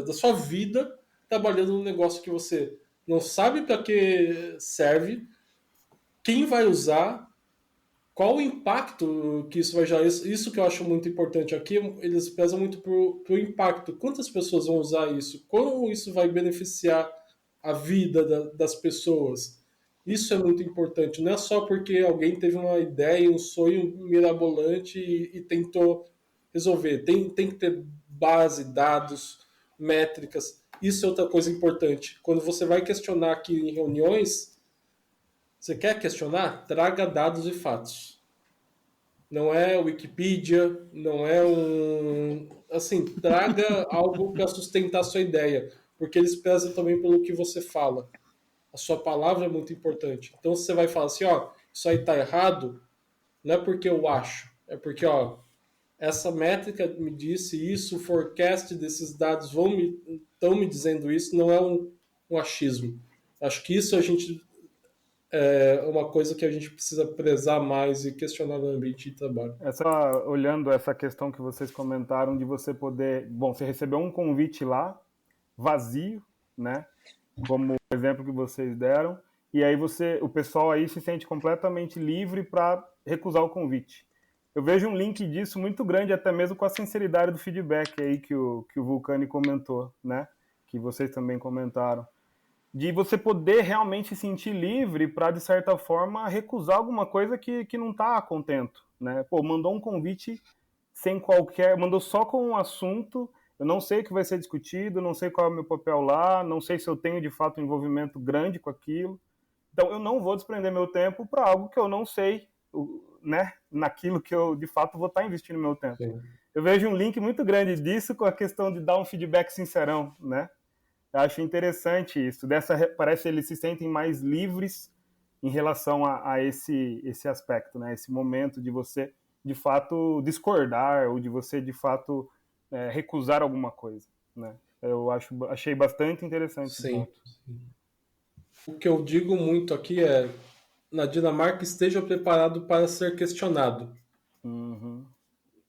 C: da sua vida trabalhando num negócio que você não sabe para que serve, quem vai usar, qual o impacto que isso vai gerar. Isso que eu acho muito importante aqui, eles pesam muito pro impacto. Quantas pessoas vão usar isso? Como isso vai beneficiar a vida das pessoas? Isso é muito importante. Não é só porque alguém teve uma ideia, um sonho mirabolante e tentou resolver. Tem que ter base, dados, métricas. Isso é outra coisa importante. Quando você vai questionar aqui em reuniões, você quer questionar? Traga dados e fatos. Não é Wikipedia, não é um. Assim, traga algo para sustentar a sua ideia, porque eles pesam também pelo que você fala. A sua palavra é muito importante. Então, se você vai falar assim, ó, isso aí tá errado, não é porque eu acho, é porque, ó, essa métrica me disse isso, o forecast desses dados estão me dizendo isso, não é um achismo. Acho que isso a gente é uma coisa que a gente precisa prezar mais e questionar no ambiente de trabalho.
F: Olhando essa questão que vocês comentaram de você poder... Bom, você recebeu um convite lá, vazio, né? Como o exemplo que vocês deram, e aí o pessoal aí se sente completamente livre para recusar o convite. Eu vejo um link disso muito grande, até mesmo com a sinceridade do feedback aí que o Vulcani comentou, né? Que vocês também comentaram. De você poder realmente se sentir livre para, de certa forma, recusar alguma coisa que não está contento, né? Pô, mandou um convite sem qualquer... Mandou só com um assunto, eu não sei o que vai ser discutido, não sei qual é o meu papel lá, não sei se eu tenho, de fato, um envolvimento grande com aquilo. Então, eu não vou desprender meu tempo para algo que eu não sei, né? Naquilo que eu, de fato, vou estar investindo meu tempo. Sim. Eu vejo um link muito grande disso com a questão de dar um feedback sincerão, né? Eu acho interessante isso. Parece que eles se sentem mais livres em relação a esse aspecto, né? Esse momento de você, de fato, discordar ou de você, de fato, recusar alguma coisa, né? Eu achei bastante interessante esse ponto.
C: O que eu digo muito aqui é, na Dinamarca, esteja preparado para ser questionado.
F: Uhum.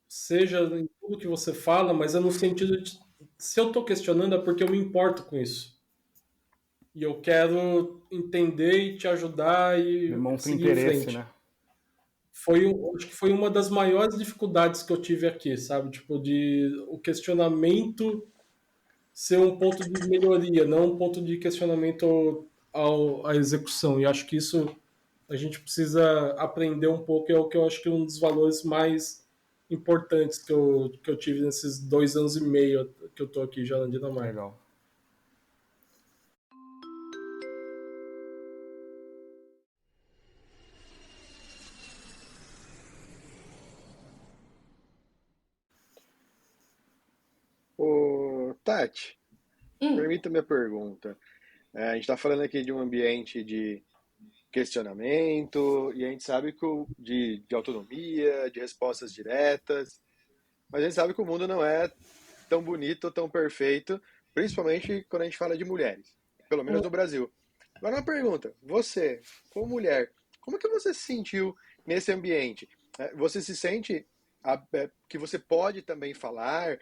C: Seja em tudo que você fala, mas é no sentido de, se eu estou questionando é porque eu me importo com isso. E eu quero entender e te ajudar e
F: demonstra
C: seguir
F: interesse,
C: em frente.
F: Né?
C: Acho que foi uma das maiores dificuldades que eu tive aqui, sabe? Tipo, o questionamento ser um ponto de melhoria, não um ponto de questionamento à execução. E acho que isso a gente precisa aprender um pouco, é o que eu acho que é um dos valores mais importantes que eu tive nesses 2 anos e meio que eu tô aqui já na Dinamarca.
F: Legal.
D: Tati, permita-me a pergunta. A gente está falando aqui de um ambiente de questionamento, e a gente sabe que de autonomia, de respostas diretas, mas a gente sabe que o mundo não é tão bonito, tão perfeito, principalmente quando a gente fala de mulheres, pelo menos no Brasil. Agora uma pergunta, você, como mulher, como que você se sentiu nesse ambiente? Você se sente que você pode também falar?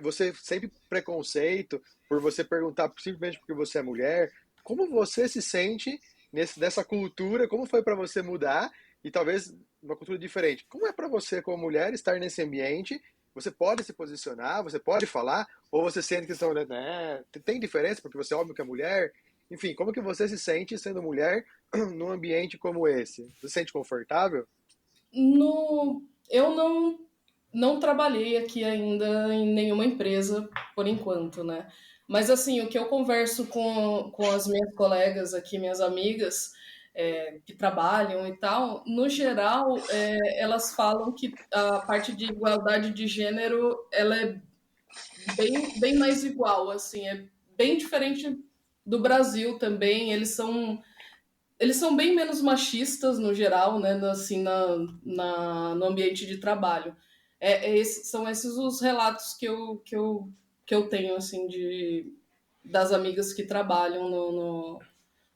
D: Você sempre preconceito por você perguntar simplesmente porque você é mulher? Como você se sente nessa cultura? Como foi para você mudar? E talvez uma cultura diferente. Como é para você, como mulher, estar nesse ambiente? Você pode se posicionar? Você pode falar? Ou você sente que estão, né, tem diferença porque você é homem que é mulher? Enfim, como que você se sente sendo mulher num ambiente como esse? Você se sente confortável?
B: Eu não trabalhei aqui ainda em nenhuma empresa, por enquanto, né? Mas, assim, o que eu converso com as minhas colegas aqui, minhas amigas, que trabalham e tal, no geral, elas falam que a parte de igualdade de gênero, ela é bem mais igual, assim, é bem diferente do Brasil também. Eles são bem menos machistas no geral, né? Assim, no ambiente de trabalho. São esses os relatos que eu tenho, assim, das amigas que trabalham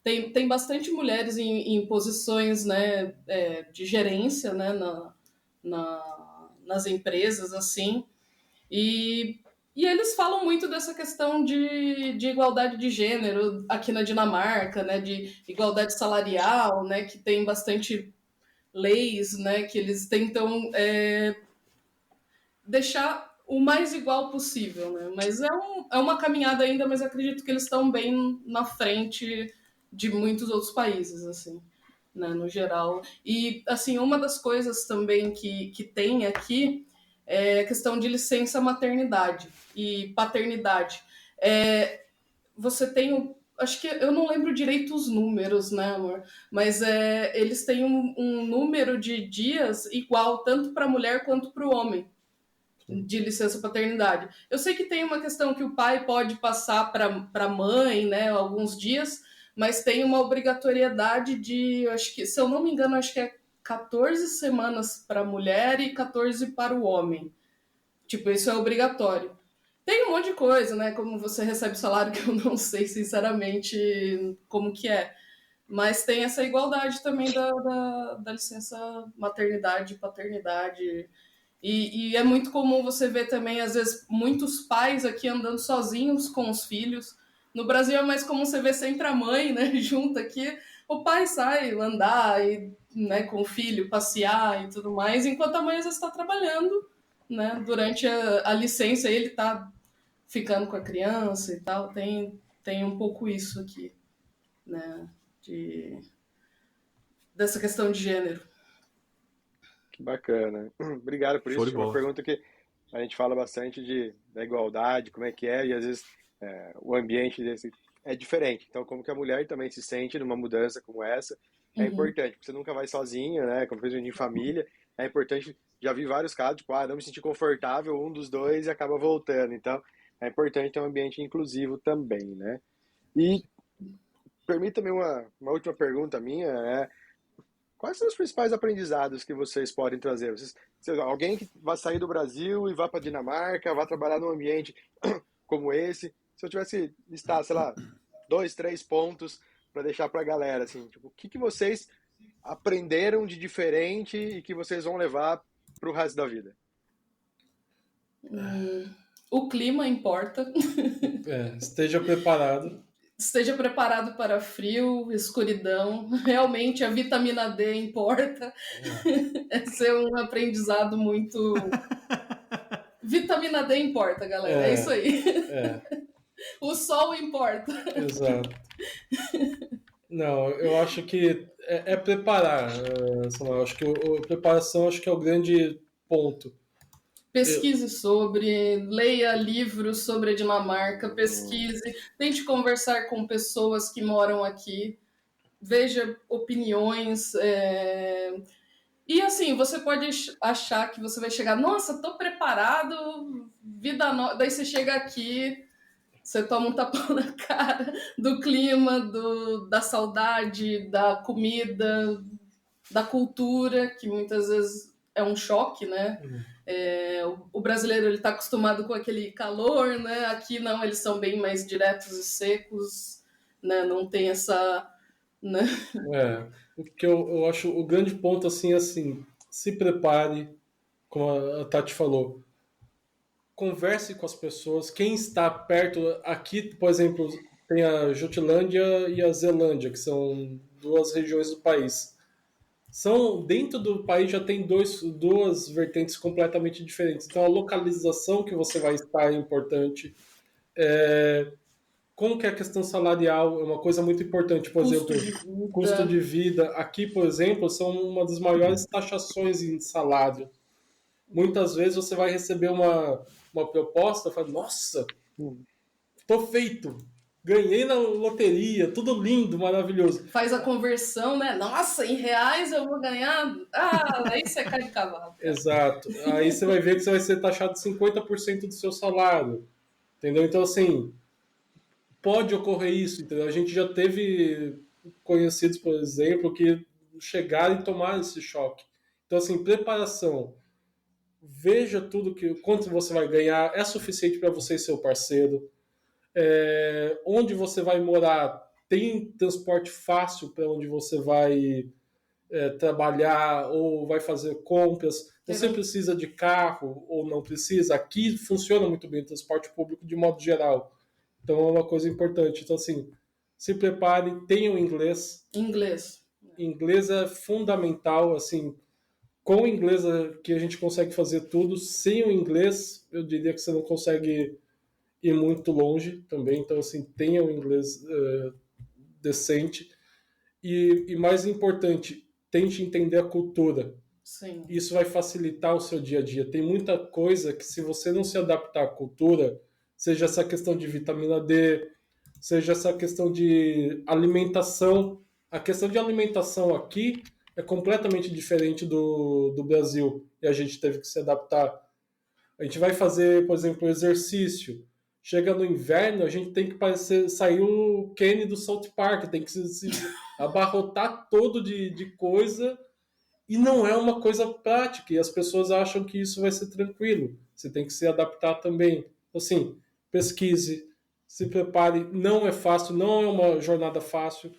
B: Tem bastante mulheres em posições, né, de gerência, né, nas empresas, assim, e, e eles falam muito dessa questão de igualdade de gênero aqui na Dinamarca, né, de igualdade salarial, né, que tem bastante leis, né, que eles tentam deixar o mais igual possível, né? Mas é uma caminhada ainda, mas acredito que eles estão bem na frente de muitos outros países, assim, né, no geral. E, assim, uma das coisas também que tem aqui é a questão de licença maternidade e paternidade. Você tem acho que eu não lembro direito os números, né, amor? Mas eles têm um número de dias igual tanto para a mulher quanto para o homem de licença paternidade. Eu sei que tem uma questão que o pai pode passar para a mãe, né, alguns dias, mas tem uma obrigatoriedade de, acho que, se eu não me engano, acho que é 14 semanas para a mulher e 14 para o homem. Tipo, isso é obrigatório. Tem um monte de coisa, né? Como você recebe salário, que eu não sei, sinceramente, como que é. Mas tem essa igualdade também da licença maternidade e paternidade. E é muito comum você ver também, às vezes, muitos pais aqui andando sozinhos com os filhos. No Brasil é mais comum você ver sempre a mãe, né, junto aqui. O pai sai andar e, né, com o filho, passear e tudo mais, enquanto a mãe às vezes está trabalhando, né, durante a licença ele está ficando com a criança e tal. Tem um pouco isso aqui, né, dessa questão de gênero.
D: Que bacana. Obrigado por
A: Show
D: isso.
A: de
D: É uma
A: bola.
D: pergunta que a gente fala bastante da igualdade, como é que é, e às vezes o ambiente desse é diferente. Então, como que a mulher também se sente numa mudança como essa, é
B: Uhum.
D: importante, porque você nunca vai sozinha, né? Como fez em família, é importante. Já vi vários casos, tipo, não me senti confortável, um dos dois e acaba voltando. Então, é importante ter um ambiente inclusivo também, né? E permita-me uma última pergunta minha, quais são os principais aprendizados que vocês podem trazer? Alguém que vai sair do Brasil e vai para a Dinamarca, vai trabalhar num ambiente como esse, se eu tivesse que listar, sei lá, 2, 3 pontos para deixar para a galera, assim, tipo, o que vocês aprenderam de diferente e que vocês vão levar para o resto da vida?
B: O clima importa.
C: Esteja preparado.
B: Esteja preparado para frio, escuridão. Realmente a vitamina D importa. Esse é um aprendizado muito. Vitamina D importa, galera. É isso aí. O sol importa.
C: Exato. Não, eu acho que é preparar, Samuel. Eu acho que a preparação acho que é o grande ponto.
B: Pesquise sobre, leia livros sobre a Dinamarca, pesquise, tente conversar com pessoas que moram aqui, veja opiniões. E assim, você pode achar que você vai chegar, nossa, tô preparado, vida nova. Daí você chega aqui, Você toma um tapão na cara do clima, da saudade, da comida, da cultura, que muitas vezes é um choque, né? O brasileiro ele está acostumado com aquele calor, né? Aqui não, eles são bem mais diretos e secos, né? Não tem essa... Né?
C: O que eu acho o grande ponto assim, se prepare, como a Tati falou, converse com as pessoas, quem está perto, aqui, por exemplo, tem a Jutlândia e a Zelândia, que são 2 regiões do país. Dentro do país já tem duas vertentes completamente diferentes. Então a localização que você vai estar é importante. Como que é a questão salarial é uma coisa muito importante, por exemplo, custo de vida. Aqui, por exemplo, são uma das maiores taxações em salário. Muitas vezes você vai receber uma proposta, fala, nossa, tô feito, ganhei na loteria, tudo lindo, maravilhoso.
B: Faz a conversão, né? Nossa, em reais eu vou ganhar? Aí você cai de cavalo.
C: Exato. Aí você vai ver que você vai ser taxado de 50% do seu salário. Entendeu? Então, assim, pode ocorrer isso, entendeu? A gente já teve conhecidos, por exemplo, que chegaram e tomaram esse choque. Então, assim, preparação. Veja quanto você vai ganhar, é suficiente para você e seu parceiro. Onde você vai morar, tem transporte fácil para onde você vai trabalhar ou vai fazer compras. Você precisa de carro ou não precisa. Aqui funciona muito bem o transporte público de modo geral. Então é uma coisa importante. Então, assim, se prepare, tenha o inglês. Inglês é fundamental, assim, com o inglês que a gente consegue fazer tudo. Sem o inglês, eu diria que você não consegue ir muito longe também. Então, assim, tenha o inglês decente. E mais importante, tente entender a cultura.
B: Sim.
C: Isso vai facilitar o seu dia a dia. Tem muita coisa que, se você não se adaptar à cultura, seja essa questão de vitamina D, seja essa questão de alimentação. A questão de alimentação aqui é completamente diferente do Brasil, e a gente teve que se adaptar. A gente vai fazer, por exemplo, exercício. Chega no inverno, a gente tem que sair o Kenny do South Park, tem que se abarrotar todo de coisa, e não é uma coisa prática, e as pessoas acham que isso vai ser tranquilo. Você tem que se adaptar também. Assim, pesquise, se prepare, não é fácil, não é uma jornada fácil.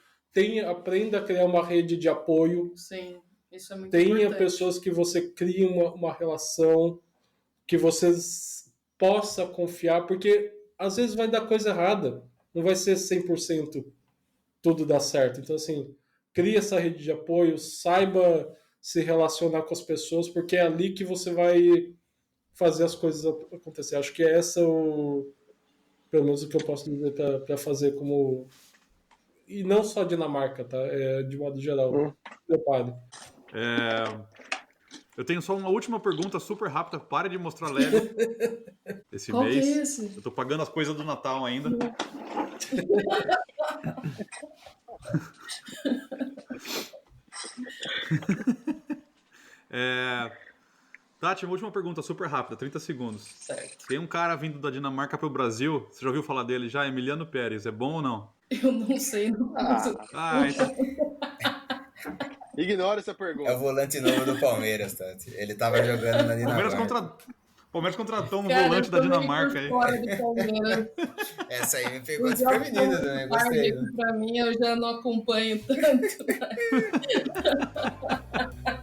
C: Aprenda a criar uma rede de apoio.
B: Sim, isso é muito
C: Tenha
B: importante.
C: pessoas que você crie uma relação, que você possa confiar, porque às vezes vai dar coisa errada, não vai ser 100% tudo dar certo. Então, assim, crie essa rede de apoio, saiba se relacionar com as pessoas, porque é ali que você vai fazer as coisas acontecer. Acho que pelo menos o que eu posso dizer para fazer como... E não só Dinamarca, tá? De modo geral. Prepare.
A: Eu tenho só uma última pergunta super rápida. Pare de mostrar Lego esse
B: Qual
A: mês.
B: que é esse?
A: Eu tô pagando as coisas do Natal ainda. Tati, uma última pergunta super rápida, 30 segundos.
B: Certo.
A: Tem um cara vindo da Dinamarca pro Brasil, você já ouviu falar dele já? Emiliano Pérez, é bom ou não?
B: Eu não sei. Não.
A: Então...
D: Ignora essa pergunta.
E: É o volante novo do Palmeiras, Tati. Ele tava jogando na Dinamarca.
A: Palmeiras contratou um volante da Dinamarca aí.
E: Essa aí me pegou desprevenida também, gostei.
B: Pra mim, eu já não acompanho tanto.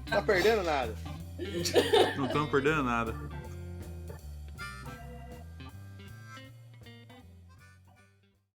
D: Tá perdendo nada.
A: Não estamos perdendo nada.